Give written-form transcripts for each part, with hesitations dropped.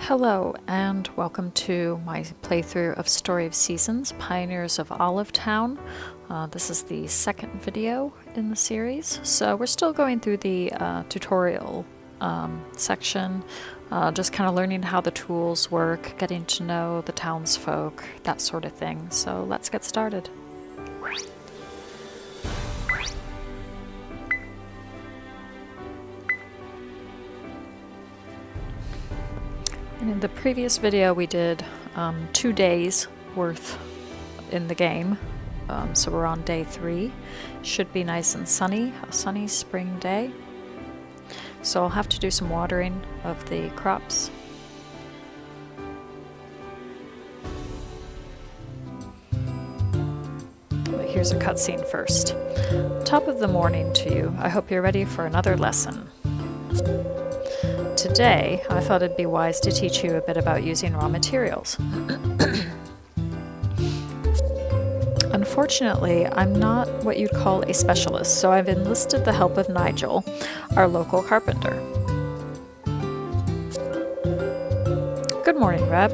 Hello and welcome to my playthrough of Story of Seasons, Pioneers of Olivetown. This is the second video in the series, so we're still going through the tutorial section, just kind of learning how the tools work, getting to know the townsfolk, that sort of thing. So let's get started. And in the previous video we did 2 days worth in the game, so we're on day 3. Should be nice and sunny, a sunny spring day. So I'll have to do some watering of the crops. But here's a cutscene first. Top of the morning to you. I hope you're ready for another lesson. Today, I thought it'd be wise to teach you a bit about using raw materials. Unfortunately, I'm not what you'd call a specialist, so I've enlisted the help of Nigel, our local carpenter. Good morning, Reb.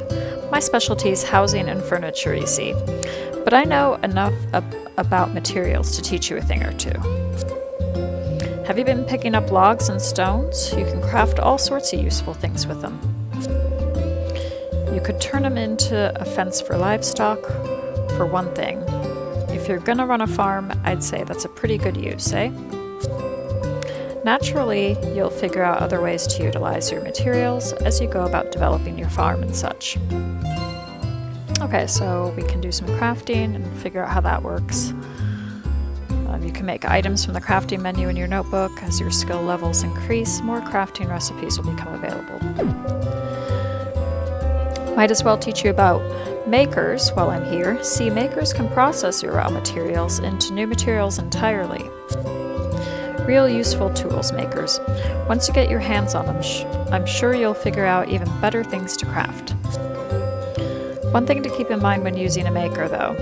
My specialty is housing and furniture, you see, but I know enough about materials to teach you a thing or two. Have you been picking up logs and stones? You can craft all sorts of useful things with them. You could turn them into a fence for livestock, for one thing. If you're gonna run a farm, I'd say that's a pretty good use, eh? Naturally, you'll figure out other ways to utilize your materials as you go about developing your farm and such. Okay, so we can do some crafting and figure out how that works. You can make items from the crafting menu in your notebook. As your skill levels increase, more crafting recipes will become available. Might as well teach you about makers while I'm here. See, makers can process your raw materials into new materials entirely. Real useful tools, makers. Once you get your hands on them, I'm sure you'll figure out even better things to craft. One thing to keep in mind when using a maker, though,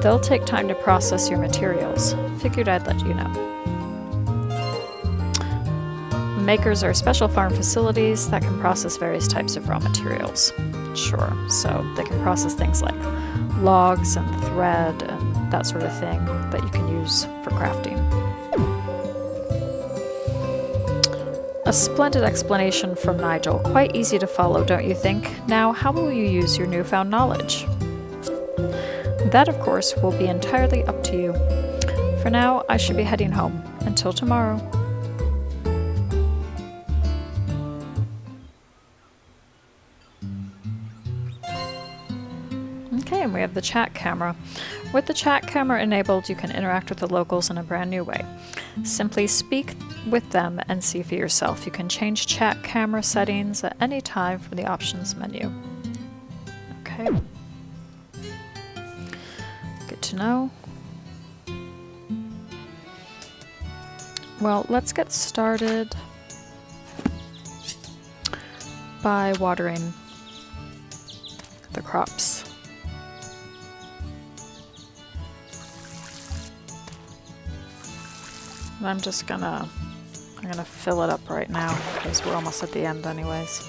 they'll take time to process your materials. Figured I'd let you know. Makers are special farm facilities that can process various types of raw materials. Sure, so they can process things like logs and thread and that sort of thing that you can use for crafting. A splendid explanation from Nigel. Quite easy to follow, don't you think? Now, how will you use your newfound knowledge? That, of course, will be entirely up to you. For now, I should be heading home. Until tomorrow. Okay, and we have the chat camera. With the chat camera enabled, you can interact with the locals in a brand new way. Simply speak with them and see for yourself. You can change chat camera settings at any time from the options menu. Okay. Good to know. Well, let's get started by watering the crops. And I'm gonna fill it up right now because we're almost at the end anyways.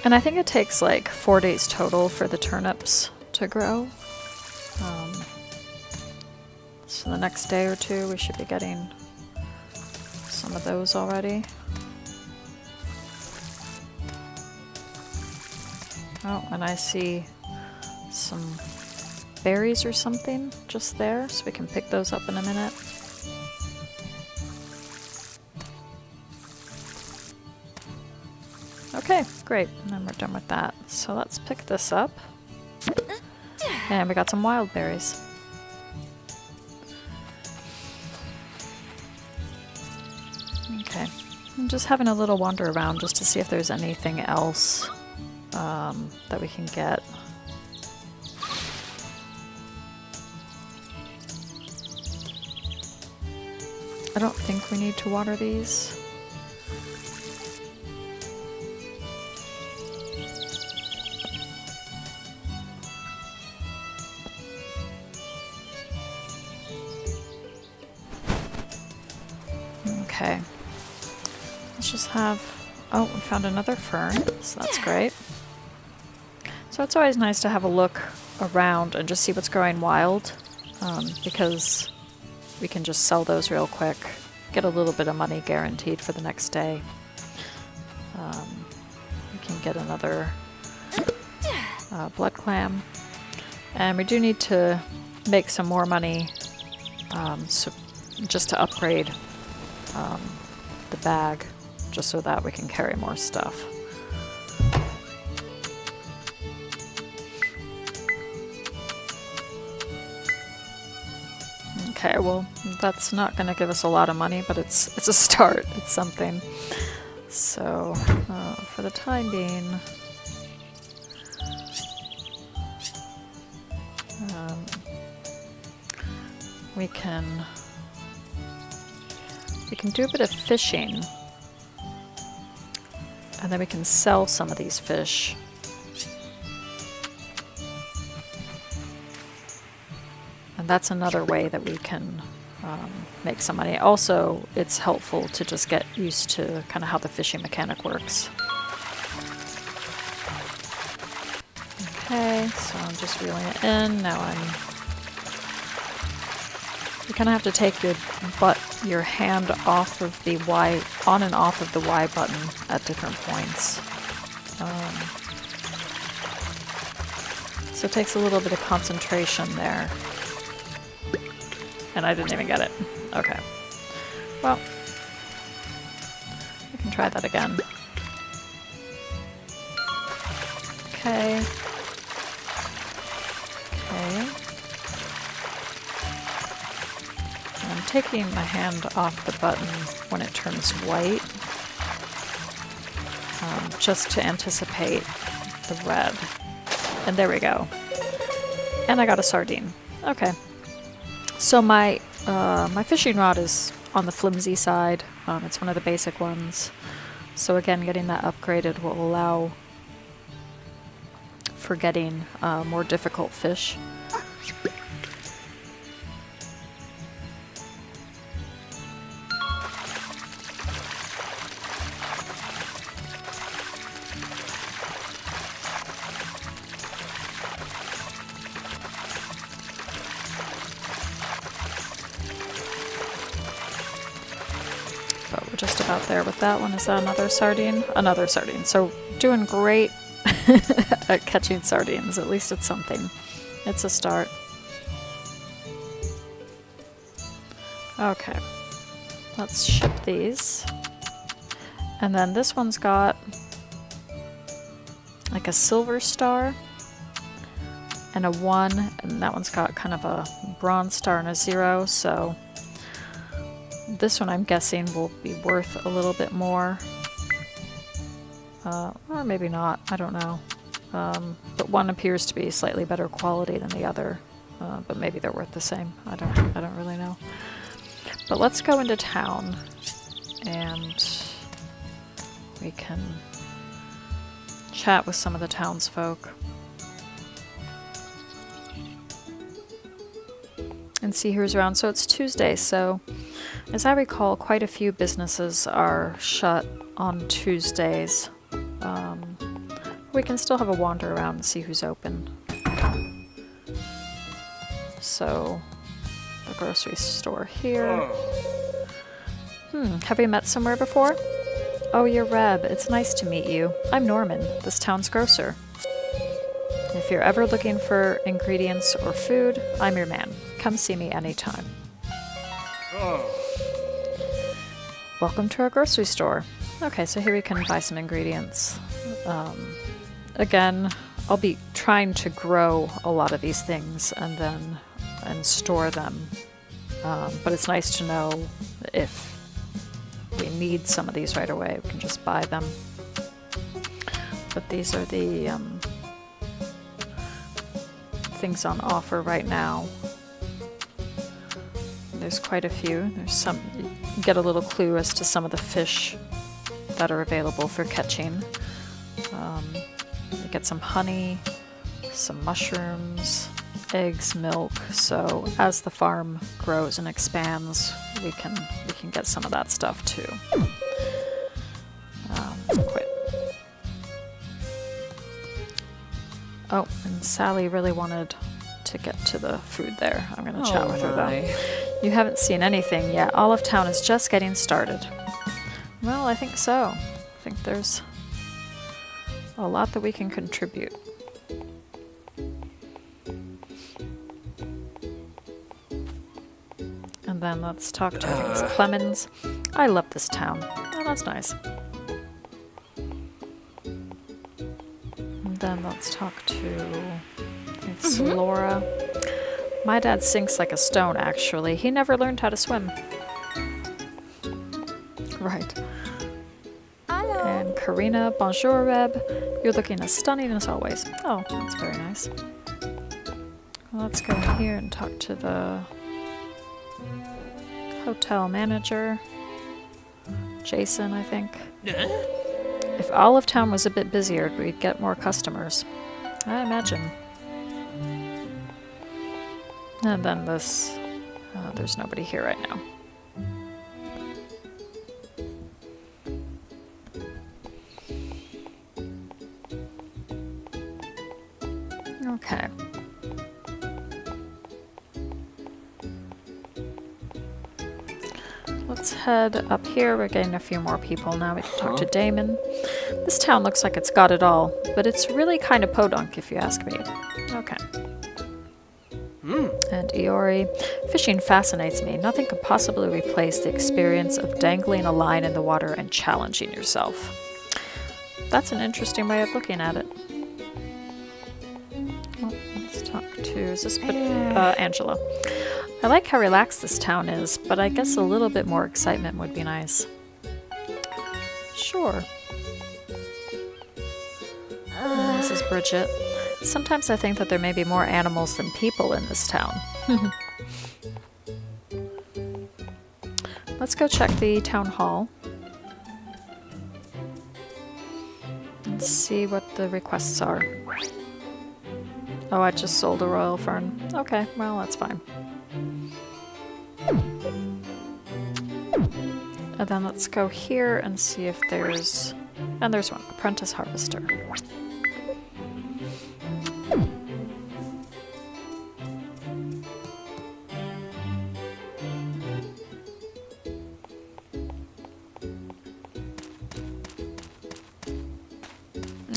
And I think it takes like 4 days total for the turnips to grow. So the next day or two we should be getting some of those already. Oh, and I see some berries or something just there, so we can pick those up in a minute. Okay, great, and then we're done with that. So let's pick this up. And we got some wild berries. Okay, I'm just having a little wander around just to see if there's anything else that we can get. I don't think we need to water these. Okay. Let's just have... Oh, we found another fern, so that's great. So it's always nice to have a look around and just see what's growing wild, because we can just sell those real quick, get a little bit of money guaranteed for the next day. We can get another blood clam. And we do need to make some more money so just to upgrade the bag, just so that we can carry more stuff. Okay, well, that's not going to give us a lot of money, but it's a start. It's something. So, for the time being, we can do a bit of fishing, and then we can sell some of these fish. And that's another way that we can make some money. Also, it's helpful to just get used to kind of how the fishing mechanic works. Okay, so I'm just reeling it in. Now you kind of have to take your hand off of the Y, on and off of the Y button at different points. So it takes a little bit of concentration there. And I didn't even get it. Okay. Well, we can try that again. Okay. Okay. I'm taking my hand off the button when it turns white, just to anticipate the red. And there we go. And I got a sardine. Okay. So my fishing rod is on the flimsy side. It's one of the basic ones. So again, getting that upgraded will allow for getting more difficult fish. But we're just about there with that one. Is that another sardine? Another sardine. So doing great at catching sardines. At least it's something. It's a start. Okay. Let's ship these. And then this one's got like a silver star and a 1, and that one's got kind of a bronze star and a 0, so this one I'm guessing will be worth a little bit more. Or maybe not, I don't know. But one appears to be slightly better quality than the other, but maybe they're worth the same. I don't really know. But let's go into town, and we can chat with some of the townsfolk and see who's around. So it's Tuesday, so as I recall, quite a few businesses are shut on Tuesdays. We can still have a wander around and see who's open. So, the grocery store here. Have we met somewhere before? Oh, you're Reb. It's nice to meet you. I'm Norman, this town's grocer. If you're ever looking for ingredients or food, I'm your man. Come see me anytime. Welcome to our grocery store. Okay, so here we can buy some ingredients. Again, I'll be trying to grow a lot of these things and store them. But it's nice to know if we need some of these right away, we can just buy them. But these are the things on offer right now. There's quite a few. There's some, you get a little clue as to some of the fish that are available for catching. You get some honey, some mushrooms, eggs, milk. So as the farm grows and expands, we can get some of that stuff too. Quit. Oh, and Sally really wanted to get to the food there. I'm gonna chat with her though. You haven't seen anything yet. Olive Town is just getting started. Well, I think so. I think there's a lot that we can contribute. And then let's talk to, I think it's Clemens. I love this town. Oh, that's nice. And then let's talk to, it's Laura. My dad sinks like a stone, actually. He never learned how to swim. Right. Hello. And Karina, bonjour, Reb. You're looking as stunning as always. Oh, that's very nice. Well, let's go in here and talk to the hotel manager. Jason, I think. If Olive Town was a bit busier, we'd get more customers. I imagine. And then this... there's nobody here right now. Okay. Let's head up here. We're getting a few more people now. We can talk to Damon. This town looks like it's got it all, but it's really kind of podunk if you ask me. Okay. And Iori. Fishing fascinates me. Nothing could possibly replace the experience of dangling a line in the water and challenging yourself. That's an interesting way of looking at it. Well, let's talk to, is this Angela? I like how relaxed this town is, but I guess a little bit more excitement would be nice. Sure. And this is Bridget. Sometimes I think that there may be more animals than people in this town. Let's go check the town hall. And see what the requests are. Oh, I just sold a royal fern. Okay, well, that's fine. And then let's go here and see if there's... And there's one. Apprentice Harvester.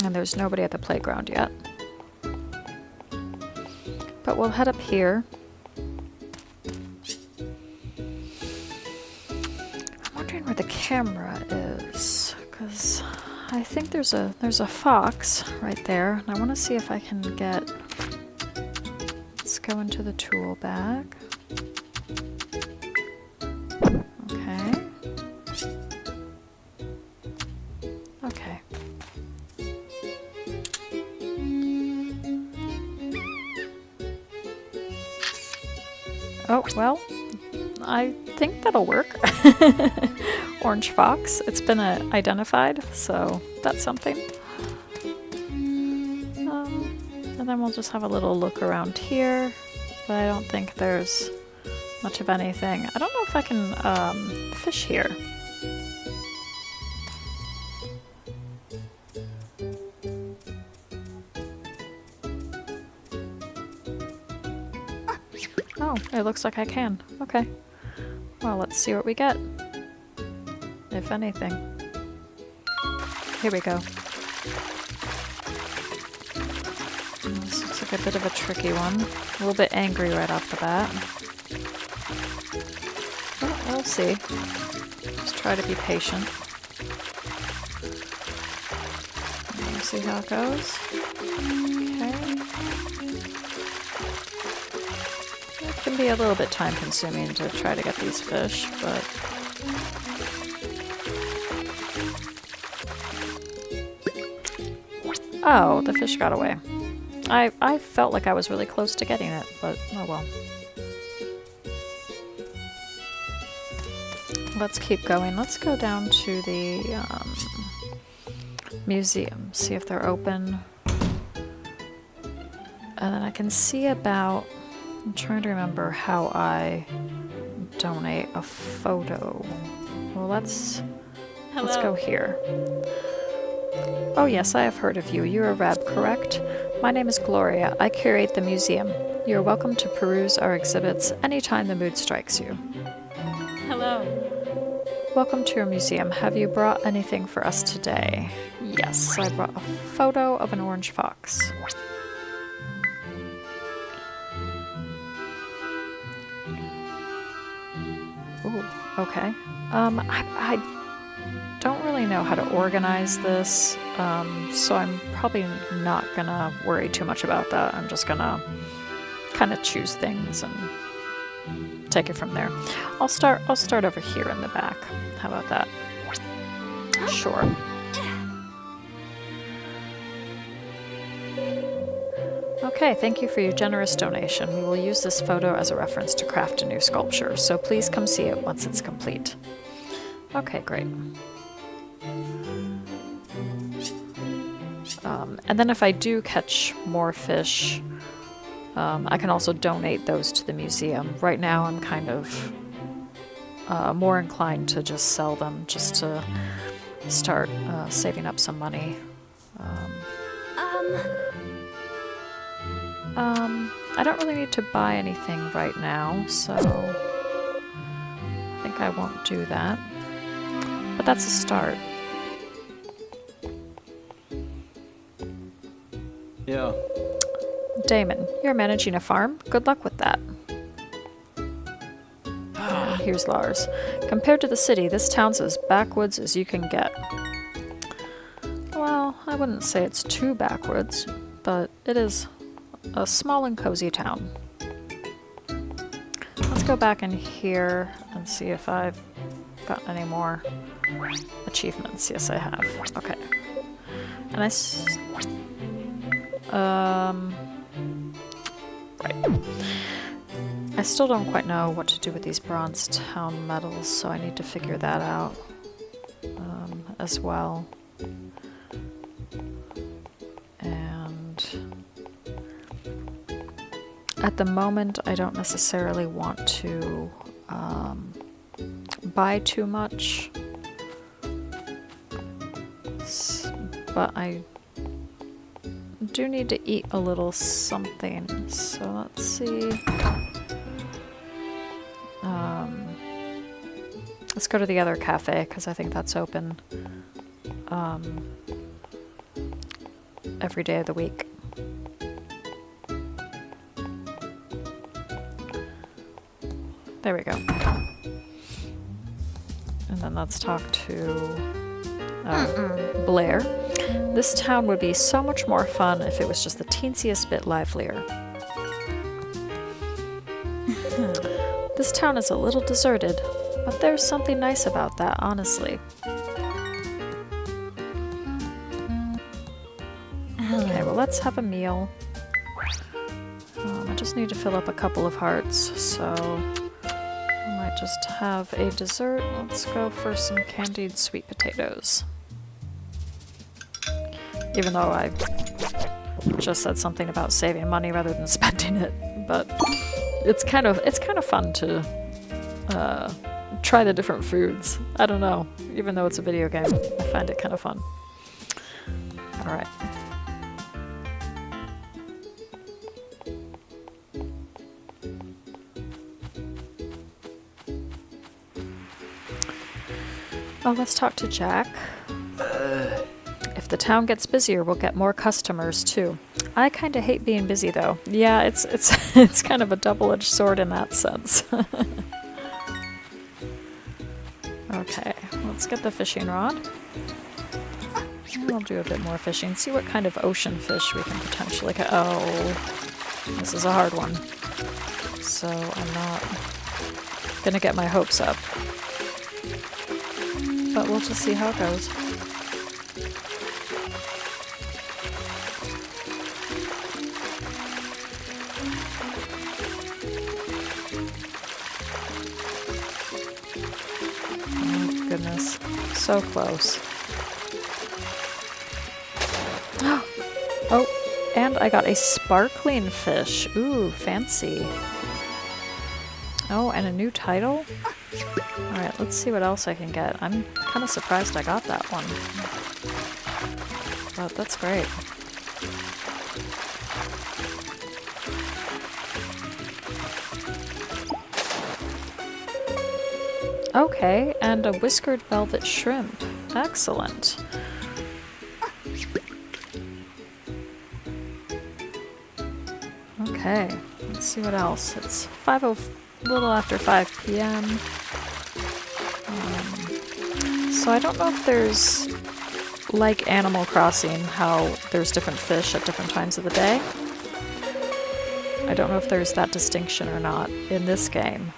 And there's nobody at the playground yet. But we'll head up here. I'm wondering where the camera is, because I think there's a fox right there, and I want to see if I can get... Let's go into the tool bag. Okay. Okay. Oh, well, I think that'll work. Orange fox. It's been identified, so that's something. And then we'll just have a little look around here, but I don't think there's much of anything. I don't know if I can fish here. Oh, it looks like I can. Okay. Well, let's see what we get. If anything. Here we go. This looks like a bit of a tricky one. A little bit angry right off the bat. But we'll see. Just try to be patient. We'll see how it goes. Okay. It can be a little bit time consuming to try to get these fish, but... Oh, the fish got away. I felt like I was really close to getting it, but oh well. Let's keep going. Let's go down to the museum, see if they're open. And then I can see about... I'm trying to remember how I donate a photo. Well, let's Hello. go here. Oh yes, I have heard of you. You're a Reb, correct? My name is Gloria. I curate the museum. You're welcome to peruse our exhibits anytime the mood strikes you. Hello. Welcome to your museum. Have you brought anything for us today? Yes, I brought a photo of an orange fox. Ooh, okay. I don't really know how to organize this, so I'm probably not gonna worry too much about that. I'm just gonna kind of choose things and take it from there. I'll start over here in the back. How about that? Sure. Okay, thank you for your generous donation. We will use this photo as a reference to craft a new sculpture, so please come see it once it's complete. Okay, great. And then if I do catch more fish, I can also donate those to the museum. Right now I'm kind of more inclined to just sell them, just to start saving up some money. I don't really need to buy anything right now, so I think I won't do that. But that's a start. Yeah. Damon, you're managing a farm? Good luck with that. And here's Lars. Compared to the city, this town's as backwoods as you can get. Well, I wouldn't say it's too backwoods, but it is a small and cozy town. Let's go back in here and see if I've gotten any more achievements. Yes, I have. Okay. And right. I still don't quite know what to do with these Bronze Town medals, so I need to figure that out as well. And at the moment, I don't necessarily want to buy too much, but I do need to eat a little something, so let's see. Let's go to the other cafe, because I think that's open every day of the week. There we go. And then let's talk to Blair. This town would be so much more fun if it was just the teensiest bit livelier. This town is a little deserted, but there's something nice about that, honestly. Okay, well, let's have a meal. I just need to fill up a couple of hearts, so I might just have a dessert. Let's go for some candied sweet potatoes. Even though I just said something about saving money rather than spending it, but it's kind of fun to try the different foods. I don't know, even though it's a video game, I find it kind of fun. All right. Oh, let's talk to Jack. If the town gets busier, we'll get more customers too. I kind of hate being busy though. Yeah, it's kind of a double-edged sword in that sense. Okay, let's get the fishing rod. And we'll do a bit more fishing. See what kind of ocean fish we can potentially get. Oh, this is a hard one. So I'm not gonna get my hopes up. But we'll just see how it goes. Oh goodness, so close. Oh, and I got a sparkling fish. Ooh, fancy. Oh, and a new title? Alright, let's see what else I can get. I'm kind of surprised I got that one. But that's great. Okay, and a whiskered velvet shrimp. Excellent. Okay, let's see what else. It's a little after 5 p.m. So I don't know if there's, like Animal Crossing, how there's different fish at different times of the day. I don't know if there's that distinction or not in this game.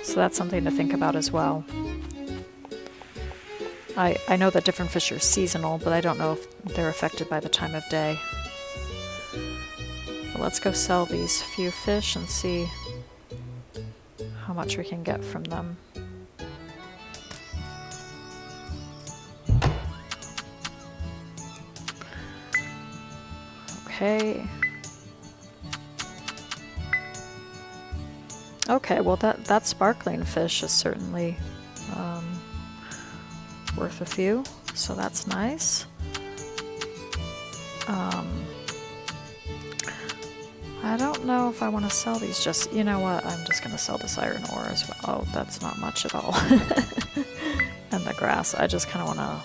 So that's something to think about as well. I know that different fish are seasonal, but I don't know if they're affected by the time of day. But let's go sell these few fish and see how much we can get from them. Okay. Okay, well that sparkling fish is certainly worth a few, so that's nice. I don't know if I want to sell these just, you know what, I'm just going to sell this iron ore as well. Oh, that's not much at all. And the grass, I just kind of want to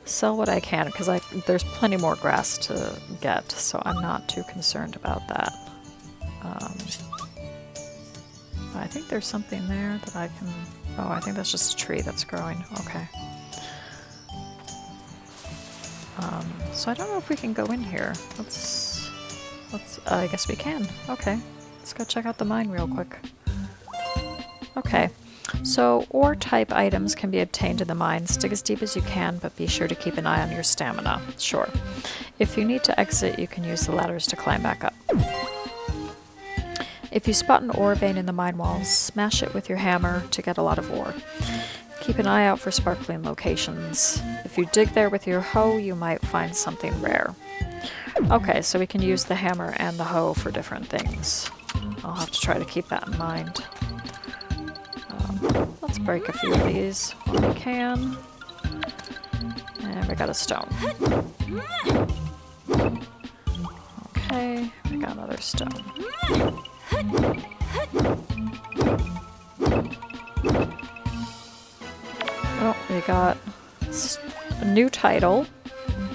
sell what I can, because there's plenty more grass to get, so I'm not too concerned about that. I think there's something there that I can... Oh, I think that's just a tree that's growing. Okay. So I don't know if we can go in here. I guess we can. Okay. Let's go check out the mine real quick. Okay. So, ore type items can be obtained in the mines. Dig as deep as you can, but be sure to keep an eye on your stamina. Sure. If you need to exit, you can use the ladders to climb back up. If you spot an ore vein in the mine walls, smash it with your hammer to get a lot of ore. Keep an eye out for sparkling locations. If you dig there with your hoe, you might find something rare. Okay, so we can use the hammer and the hoe for different things. I'll have to try to keep that in mind. Let's break a few of these when we can. And we got a stone. Okay, we got another stone. Oh, we got a new title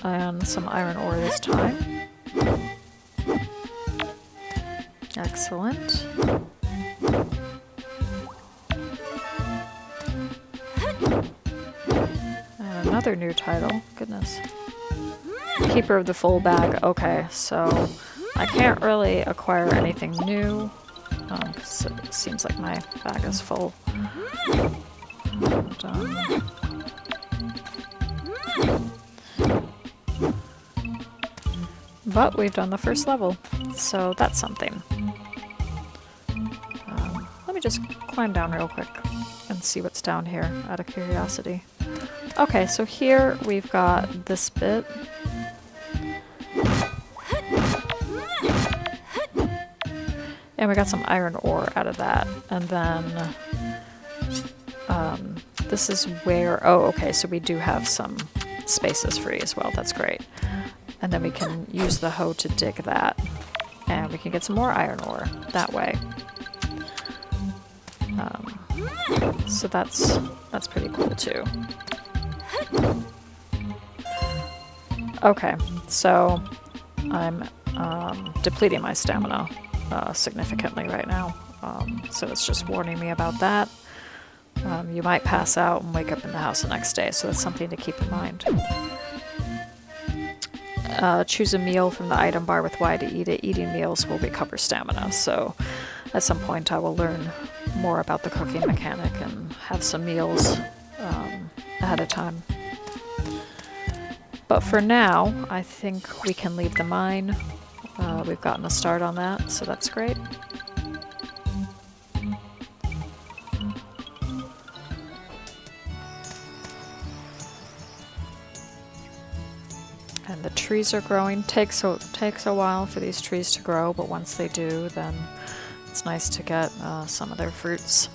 and some iron ore this time. Excellent. And another new title. Goodness. Keeper of the full bag. Okay, so I can't really acquire anything new. Because it seems like my bag is full. And, but we've done the first level, so that's something. Let me just climb down real quick and see what's down here out of curiosity. Okay, so here we've got this bit. And we got some iron ore out of that. And then this is where... Oh, okay, so we do have some spaces free as well. That's great. And then we can use the hoe to dig that. And we can get some more iron ore that way. So that's pretty cool too. Okay, so I'm depleting my stamina significantly right now. So it's just warning me about that. You might pass out and wake up in the house the next day, so that's something to keep in mind. Choose a meal from the item bar with Y to eat it. Eating meals will recover stamina, so at some point I will learn more about the cooking mechanic and have some meals ahead of time. But for now, I think we can leave the mine. We've gotten a start on that, so that's great. And the trees are growing. Takes a while for these trees to grow, but once they do, then It's nice to get some of their fruits.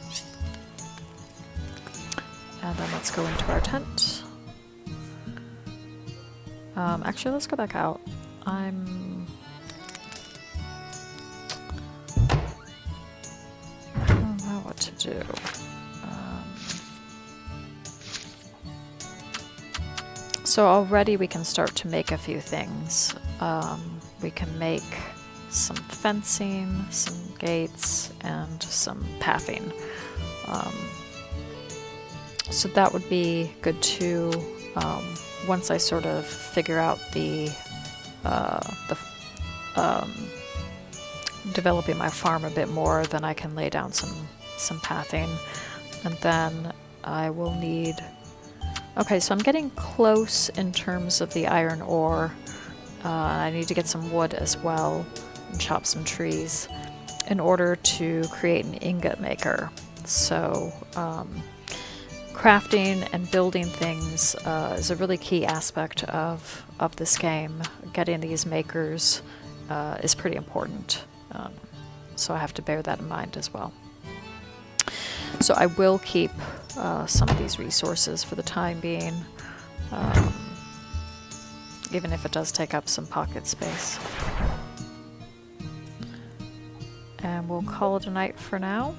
And then let's go into our tent. Actually, let's go back out. I don't know what to do. So already we can start to make a few things. We can make some fencing, some gates, and some pathing. So that would be good too. Once I sort of figure out the developing my farm a bit more, then I can lay down some pathing, and then I will need. Okay, so I'm getting close in terms of the iron ore. I need to get some wood as well and chop some trees in order to create an ingot maker. So crafting and building things is a really key aspect of this game. Getting these makers is pretty important. So I have to bear that in mind as well. So I will keep some of these resources for the time being, even if it does take up some pocket space. And we'll call it a night for now,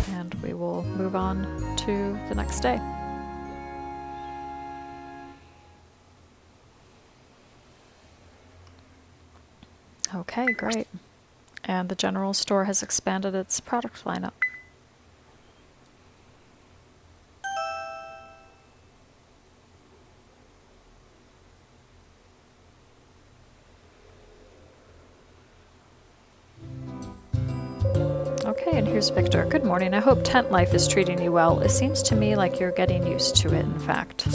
and we will move on to the next day. Okay, great. And the general store has expanded its product lineup. Okay, and here's Victor. Good morning. I hope tent life is treating you well. It seems to me like you're getting used to it, in fact.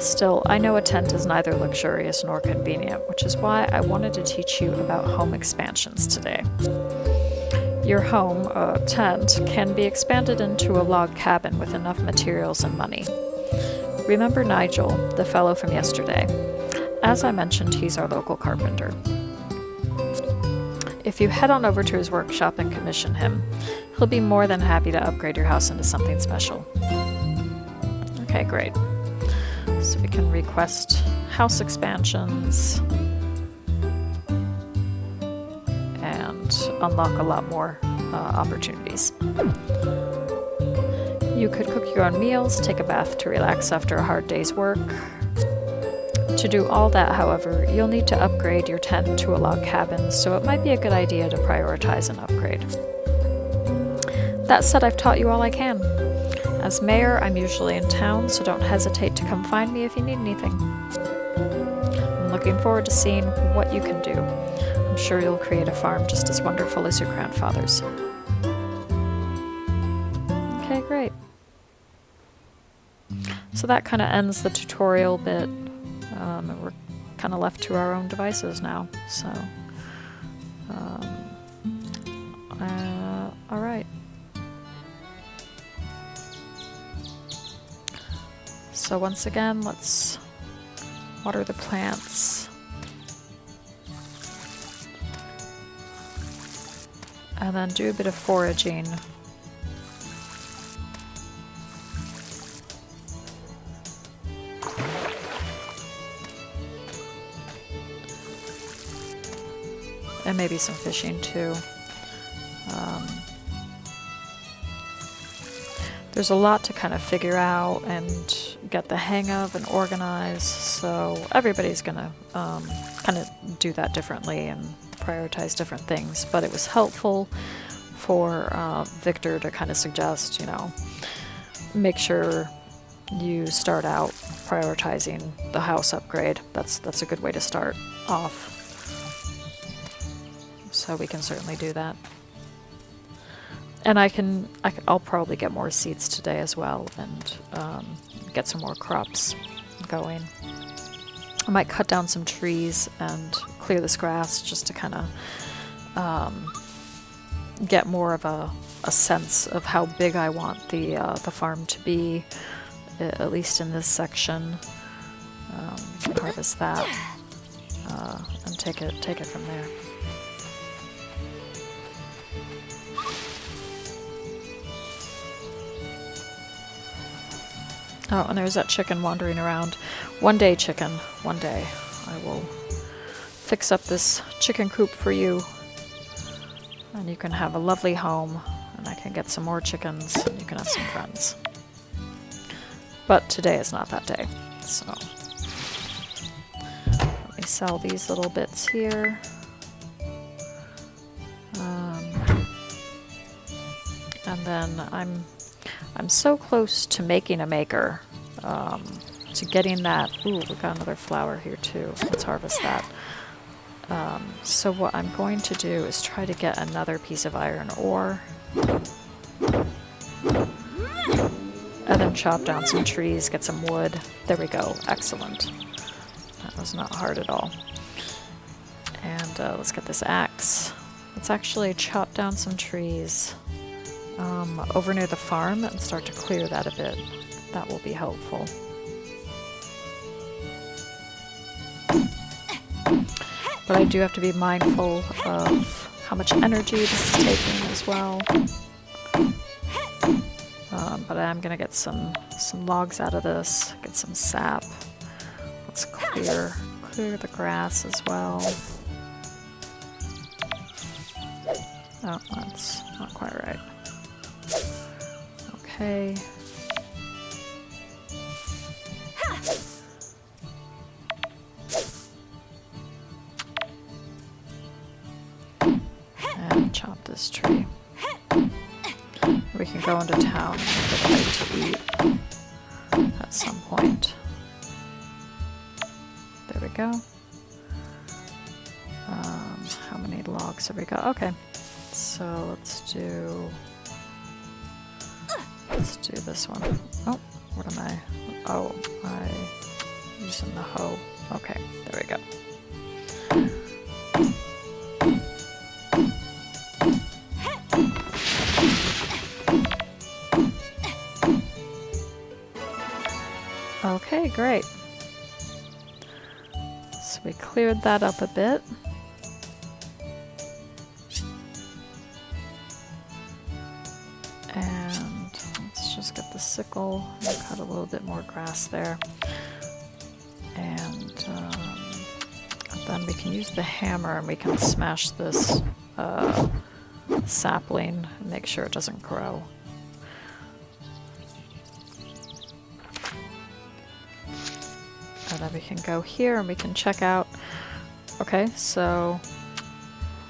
Still, I know a tent is neither luxurious nor convenient, which is why I wanted to teach you about home expansions today. Your home, tent, can be expanded into a log cabin with enough materials and money. Remember Nigel, the fellow from yesterday? As I mentioned, he's our local carpenter. If you head on over to his workshop and commission him, he'll be more than happy to upgrade your house into something special. Okay, great. So we can request house expansions and unlock a lot more opportunities. You could cook your own meals, take a bath to relax after a hard day's work. To do all that, however, you'll need to upgrade your tent to a log cabin, so it might be a good idea to prioritize an upgrade. That said, I've taught you all I can. As mayor, I'm usually in town, so don't hesitate to come find me if you need anything. I'm looking forward to seeing what you can do. I'm sure you'll create a farm just as wonderful as your grandfather's. Okay, great. So that kind of ends the tutorial bit. And we're kind of left to our own devices now, so all right. So once again, let's water the plants, and then do a bit of foraging. And maybe some fishing too. There's a lot to kind of figure out and get the hang of and organize, so everybody's gonna kind of do that differently and prioritize different things. But it was helpful for Victor to kind of suggest, make sure you start out prioritizing the house upgrade. That's a good way to start off. So we can certainly do that. And I'll probably get more seeds today as well, and get some more crops going. I might cut down some trees and clear this grass just to kind of get more of a sense of how big I want the farm to be, at least in this section. Harvest that and take it from there. Oh, and there's that chicken wandering around. One day, chicken, one day, I will fix up this chicken coop for you, and you can have a lovely home, and I can get some more chickens, and you can have some friends. But today is not that day, so let me sell these little bits here. And then I'm so close to making a maker, to getting that. Ooh, we got another flower here too. Let's harvest that. So what I'm going to do is try to get another piece of iron ore, and then chop down some trees, get some wood. There we go. Excellent. That was not hard at all. And let's get this axe. Let's actually chop down some trees over near the farm and start to clear that a bit. That will be helpful. But I do have to be mindful of how much energy this is taking as well. But I am going to get some logs out of this, get some sap. Let's clear the grass as well. Oh, that's not quite right. Okay. And chop this tree. We can go into town and get a bite to eat at some point. There we go. How many logs have we got? Okay. So let's do this one. Oh, what am I? Oh, I'm using the hoe. Okay, there we go. Okay, great. So we cleared that up a bit. And let's just get the sickle and cut a little bit more grass there. And then we can use the hammer and we can smash this sapling and make sure it doesn't grow. And then we can go here and we can check out. Okay, so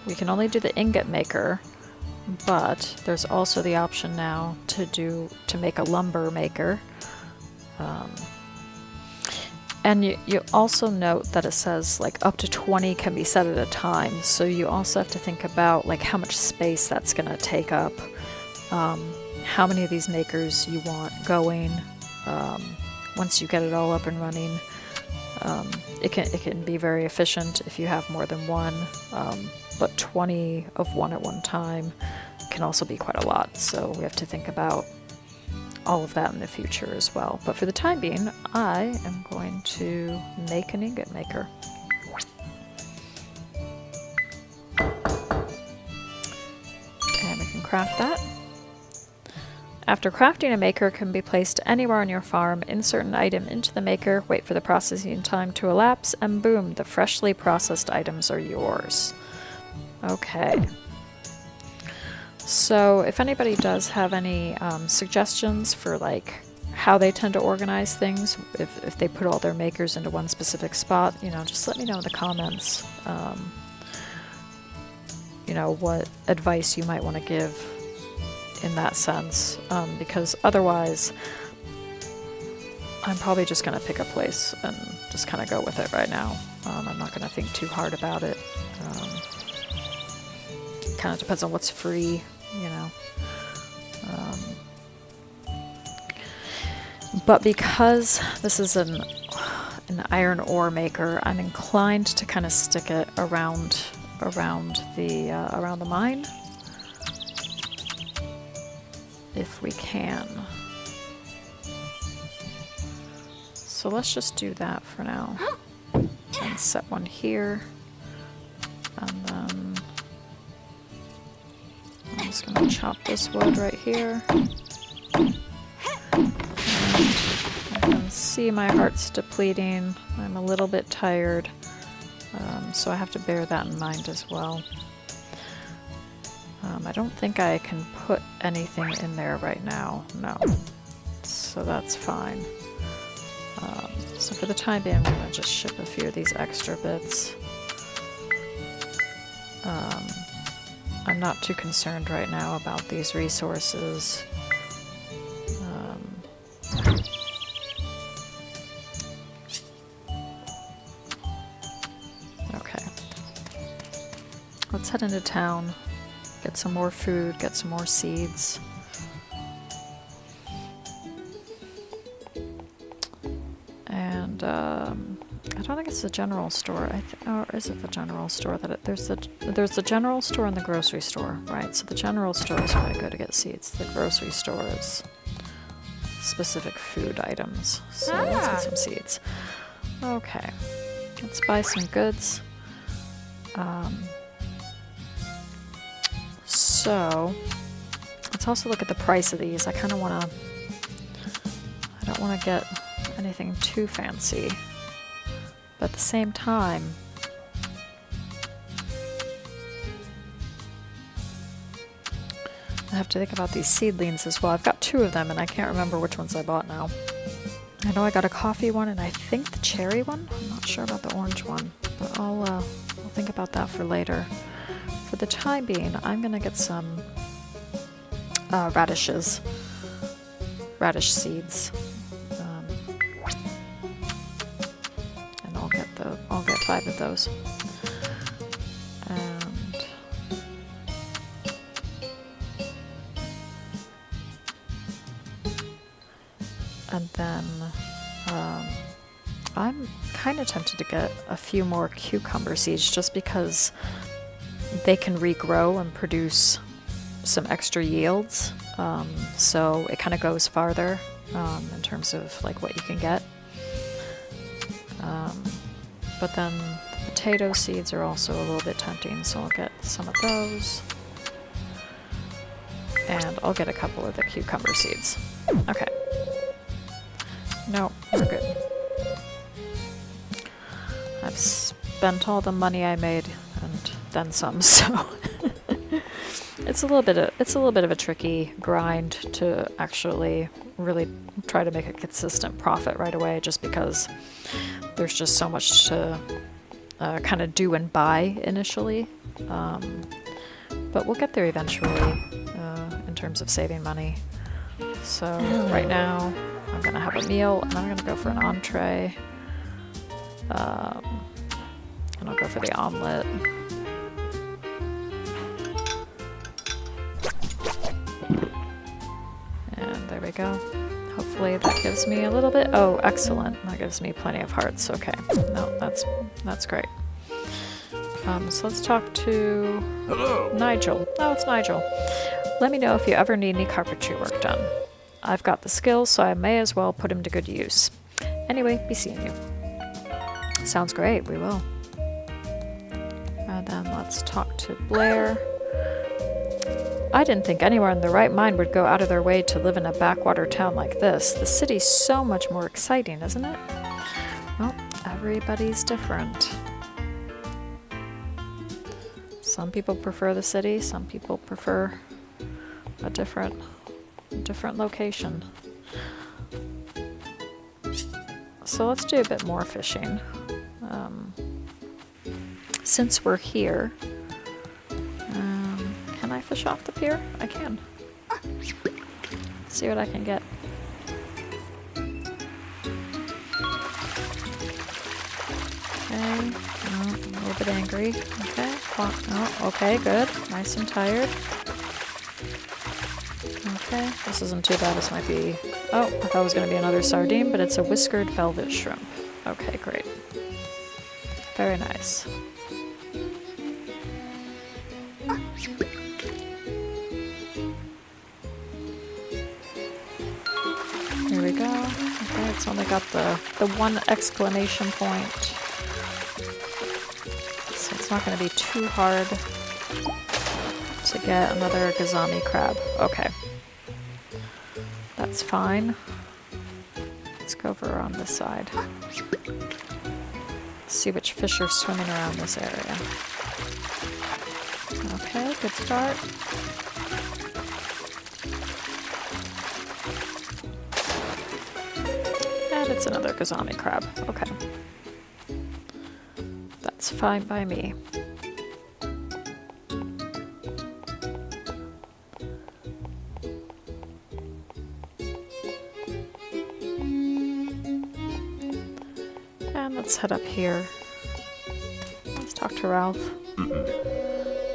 we can only do the ingot maker, but there's also the option now to make a lumber maker. And you also note that it says like up to 20 can be set at a time, so you also have to think about like how much space that's going to take up, how many of these makers you want going. Once you get it all up and running, it can be very efficient if you have more than one, but 20 of one at one time can also be quite a lot, so we have to think about all of that in the future as well. But for the time being, I am going to make an ingot maker. And we can craft that. After crafting, a maker can be placed anywhere on your farm. Insert an item into the maker, wait for the processing time to elapse, and boom, the freshly processed items are yours. Okay. So if anybody does have any suggestions for like how they tend to organize things, if they put all their makers into one specific spot, you know, just let me know in the comments, you know, what advice you might want to give in that sense, because otherwise I'm probably just going to pick a place and just kind of go with it right now. I'm not going to think too hard about it. Kind of depends on what's free, you know. But because this is an iron ore maker, I'm inclined to kind of stick it around the mine, if we can. So let's just do that for now, and set one here, and then I'm just going to chop this wood right here. And I see my heart's depleting. I'm a little bit tired, so I have to bear that in mind as well. I don't think I can put anything in there right now. No. So that's fine. So for the time being, I'm going to just ship a few of these extra bits. I'm not too concerned right now about these resources. Okay. Let's head into town, get some more food, get some more seeds. And I don't think it's the general store. Or is it the general store? There's the general store and the grocery store, right? So the general store is where I go to get seeds. The grocery store is specific food items. So let's get some seeds. Okay, let's buy some goods. So let's also look at the price of these. I don't want to get anything too fancy, but at the same time, I have to think about these seedlings as well. I've got 2 of them and I can't remember which ones I bought now. I know I got a coffee one and I think the cherry one. I'm not sure about the orange one, but I'll think about that for later. For the time being, I'm gonna get some radish seeds, and I'll get 5 of those. And then I'm kind of tempted to get a few more cucumber seeds just because they can regrow and produce some extra yields. So it kind of goes farther in terms of like what you can get. But then the potato seeds are also a little bit tempting, so I'll get some of those. And I'll get a couple of the cucumber seeds. Okay. No, we're good. I've spent all the money I made and then some, so it's a little bit of a tricky grind to actually really try to make a consistent profit right away, just because there's just so much to kind of do and buy initially. But we'll get there eventually in terms of saving money. So right now I'm gonna have a meal and I'm gonna go for an entree. And I'll go for the omelet. And there we go. Hopefully that gives me a little bit. Oh, excellent. That gives me plenty of hearts. Okay. No, that's great. So let's talk to Nigel. Oh, it's Nigel. Let me know if you ever need any carpentry work done. I've got the skills, so I may as well put them to good use. Anyway, be seeing you. Sounds great, we will. And then let's talk to Blair. I didn't think anyone in their right mind would go out of their way to live in a backwater town like this. The city's so much more exciting, isn't it? Well, everybody's different. Some people prefer the city, some people prefer a different location. So let's do a bit more fishing. Since we're here, can I fish off the pier? I can. Let's see what I can get. Okay, oh, a little bit angry. Okay, oh, okay, good. Nice and tired. Okay, this isn't too bad. This might be... Oh, I thought it was going to be another sardine, but it's a whiskered velvet shrimp. Okay, great. Very nice. Here we go. Okay, it's only got the one exclamation point. So it's not going to be too hard to get another Gazami crab. Okay. That's fine. Let's go over on this side. See which fish are swimming around this area. Okay, good start. And it's another Gozami crab. Okay. That's fine by me. And let's head up here. Let's talk to Ralph.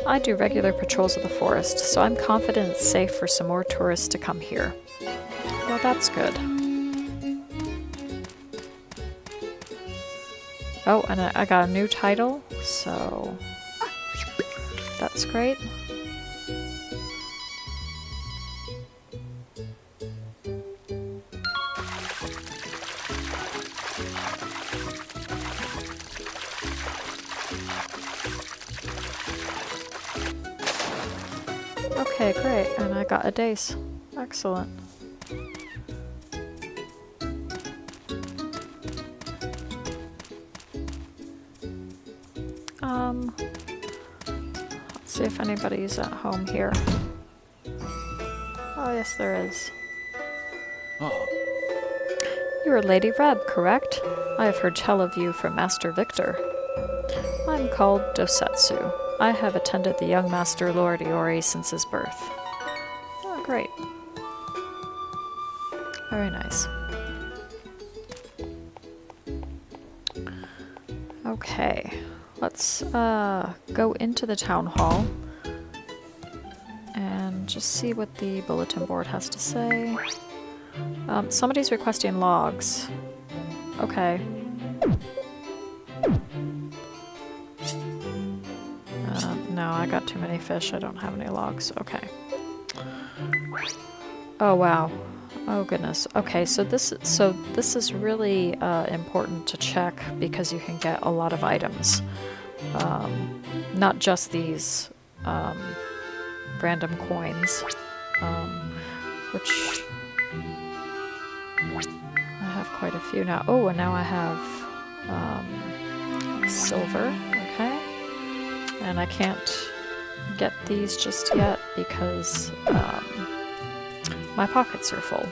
I do regular patrols of the forest, so I'm confident it's safe for some more tourists to come here. Well, that's good. Oh, and I got a new title, so that's great. Okay, great, and I got a dace. Excellent. Let's see if anybody's at home here. Oh, yes, there is. Oh. You are Lady Reb, correct? I have heard tell of you from Master Victor. I'm called Dosetsu. I have attended the young Master Lord Iori since his birth. Oh, great. Very nice. Okay, let's go into the town hall and just see what the bulletin board has to say. Somebody's requesting logs. Okay. No, I got too many fish. I don't have any logs. Okay. Oh, wow. Oh, goodness. Okay, so this is really important to check because you can get a lot of items. Not just these random coins, which I have quite a few now. Oh, and now I have silver. Okay. And I can't get these just yet because my pockets are full.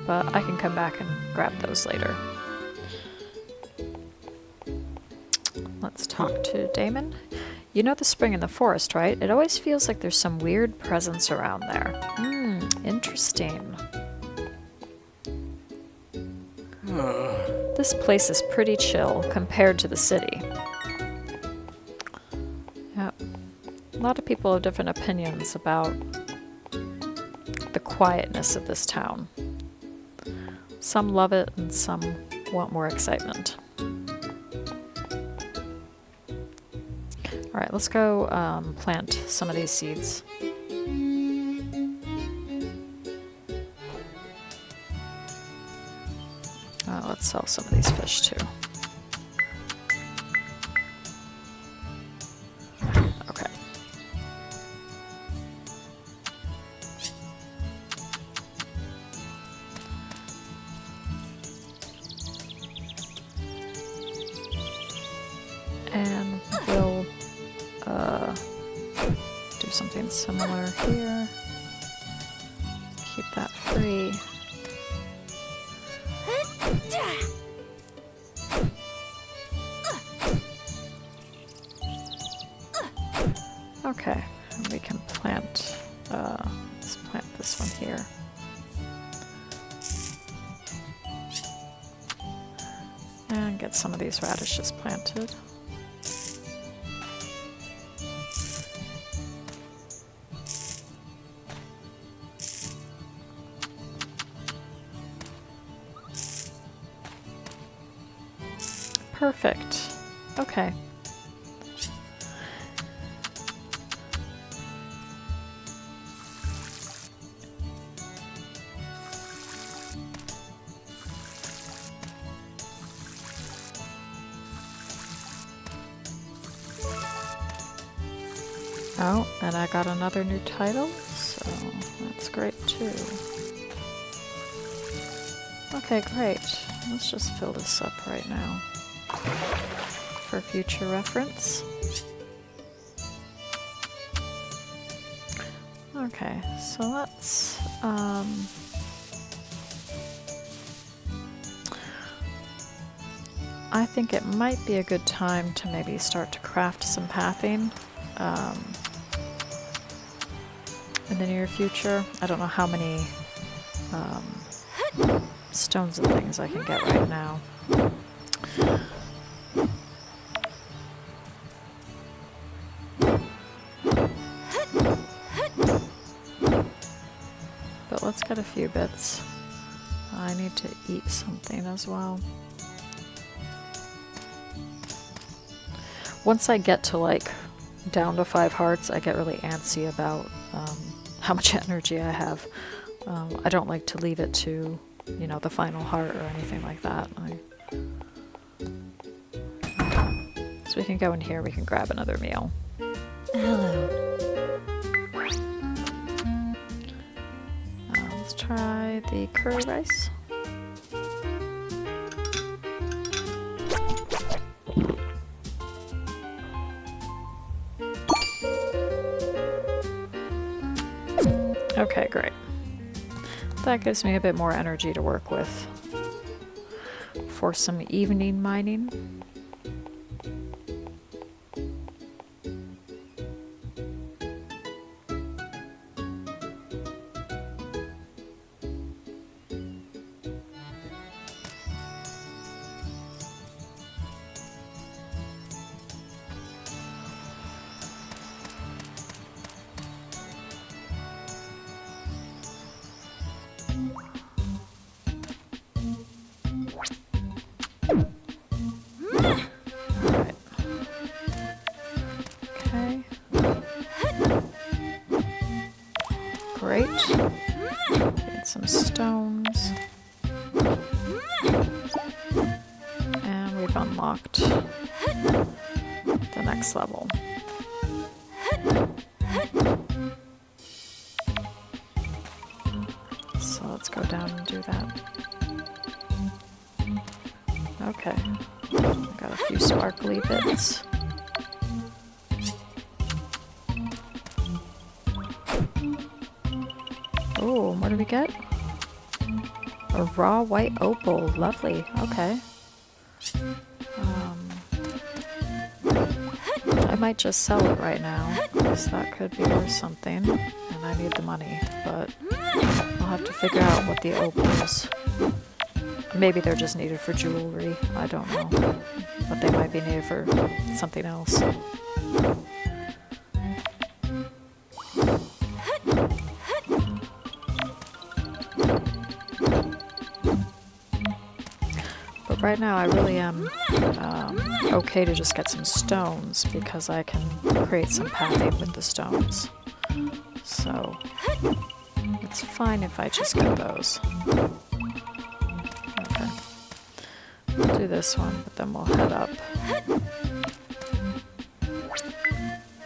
But I can come back and grab those later. Let's talk to Damon. You know the spring in the forest, right? It always feels like there's some weird presence around there. Interesting. This place is pretty chill compared to the city. Yep. A lot of people have different opinions about the quietness of this town. Some love it and some want more excitement. Alright, let's go plant some of these seeds. Let's sell some of these fish too. Okay. And we'll do something similar here. Keep that free. Okay, and we can plant, let's plant this one here. And get some of these radishes planted. Perfect. Okay. Oh, and I got another new title, so that's great too. Okay, great. Let's just fill this up right now for future reference. Okay, so let's I think it might be a good time to maybe start to craft some pathing in the near future. I don't know how many stones and things I can get right now. But let's get a few bits. I need to eat something as well. Once I get to like down to 5 hearts, I get really antsy about how much energy I have. I don't like to leave it to, you know, the final heart or anything like that. So we can go in here, we can grab another meal. Hello. Let's try the curry rice. Okay, great. That gives me a bit more energy to work with for some evening mining. Great. Get some stones. And we've unlocked the next level. So let's go down and do that. Okay. Got a few sparkly bits. Oh, what do we get? A raw white opal. Lovely. Okay. I might just sell it right now, because that could be worth something, and I need the money, but I'll have to figure out what the opals... Maybe they're just needed for jewelry. I don't know. But they might be needed for something else. Right now I really am okay to just get some stones because I can create some pathing with the stones. So it's fine if I just get those. Okay. We'll do this one, but then we'll head up.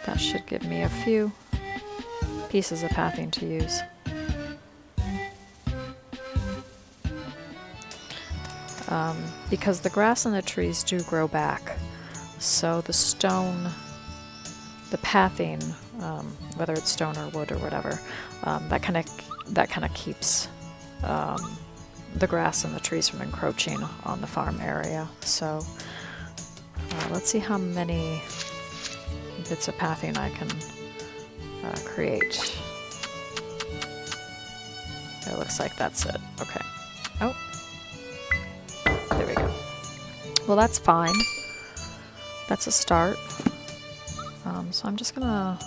That should give me a few pieces of pathing to use. Because the grass and the trees do grow back, so the stone, the pathing, whether it's stone or wood or whatever, that kind of keeps the grass and the trees from encroaching on the farm area. So let's see how many bits of pathing I can create. It looks like that's it. Okay. Oh. There we go. Well, that's fine. That's a start. So I'm just gonna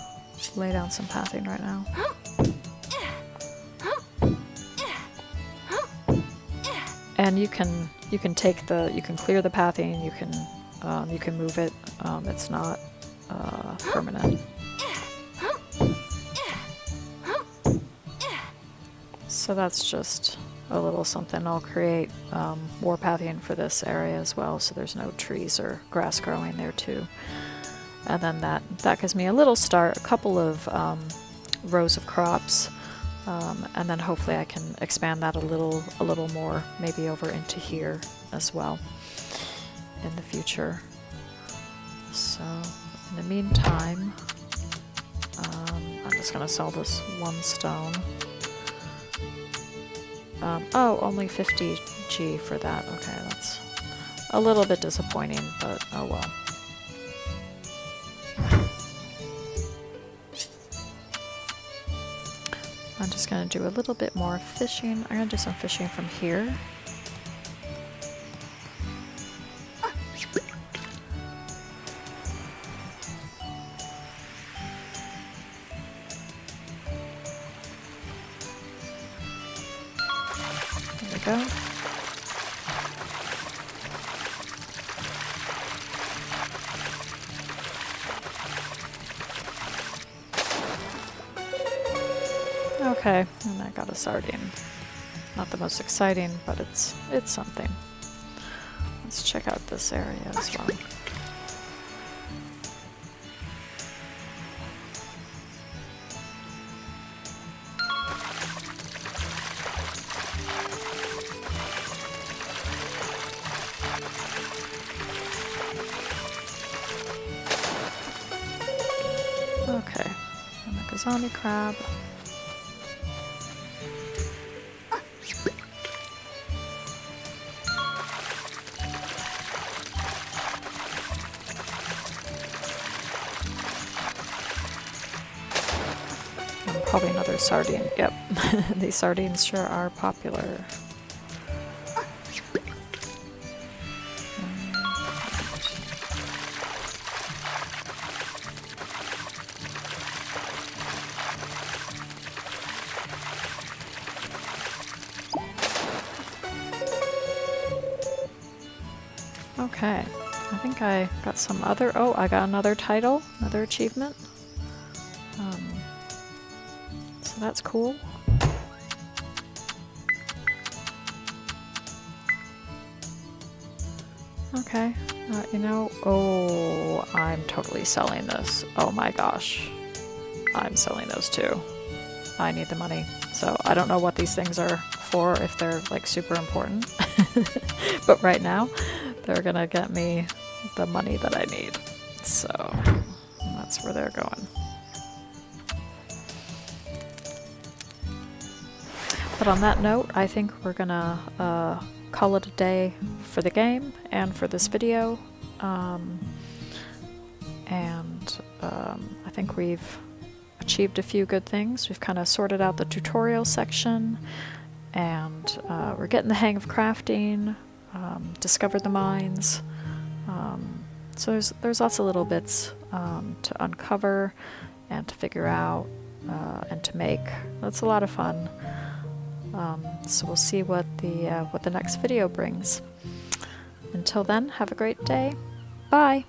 lay down some pathing right now. And you can clear the pathing. You can move it. It's not permanent. So that's just a little something. I'll create more pathing for this area as well, so there's no trees or grass growing there too. And then that gives me a little start, a couple of rows of crops. And then hopefully I can expand that a little more, maybe over into here as well in the future. So in the meantime, I'm just gonna sell this one stone. Oh, only 50G for that. Okay, that's a little bit disappointing, but oh well. I'm just going to do a little bit more fishing. I'm going to do some fishing from here. There we go. Okay, and I got a sardine. Not the most exciting, but it's something. Let's check out this area as well. Okay, and the Kazani crab. Probably another sardine. Yep, these sardines sure are popular. Okay, I think I got some other. Oh, I got another title, another achievement. So that's cool. Okay, you know, oh, I'm totally selling this. Oh my gosh, I'm selling those too. I need the money. So I don't know what these things are for, if they're like super important, but right now they're gonna get me the money that I need. So that's where they're going. But on that note, I think we're gonna call it a day for the game and for this video. I think we've achieved a few good things. We've kind of sorted out the tutorial section, and we're getting the hang of crafting, discovered the mines. So there's lots of little bits to uncover and to figure out and to make. That's a lot of fun. So we'll see what the next video brings. Until then, have a great day. Bye!